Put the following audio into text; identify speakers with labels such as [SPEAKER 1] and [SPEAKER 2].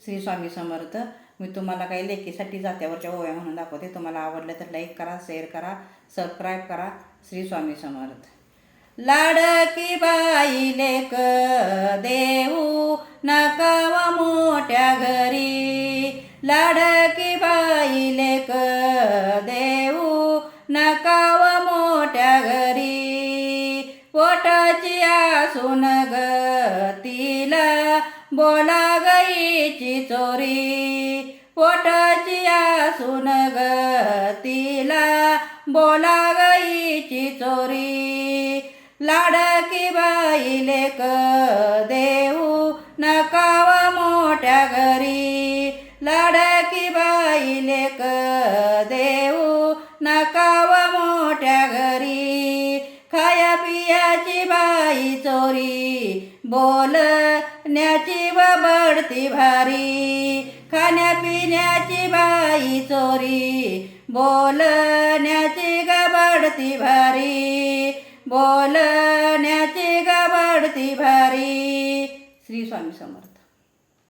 [SPEAKER 1] श्री स्वामी समर्थ. मी तुम्हाला काही लेकीसाठी जात्यावरच्या ओव्या म्हणून दाखवते. तुम्हाला आवडलं तर लाईक करा, शेअर करा, सबस्क्राईब करा. श्री स्वामी समर्थ. लाडकी बाई लेक देऊ नका मोठ्या घरी, लाडकी बाई लेक देऊ नका मोठ्या घरी, पोटाची आसून ग तिला बोला गाईची चोरी, पोटाची आसून ग तिला बोला गाईची चोरी, लाडकी बाई लेक देऊ नका मोठ्या घरी, लाडकी बाई लेक देऊ नका मोठ्या घरी, खाया पियाची बाई चोरी, बोलण्याची बढती भारी, खाण्या पिण्याची बाई चोरी, बोलण्याची बढती भारी, बोलण्याची बढती भारी. श्री स्वामी समर्थ.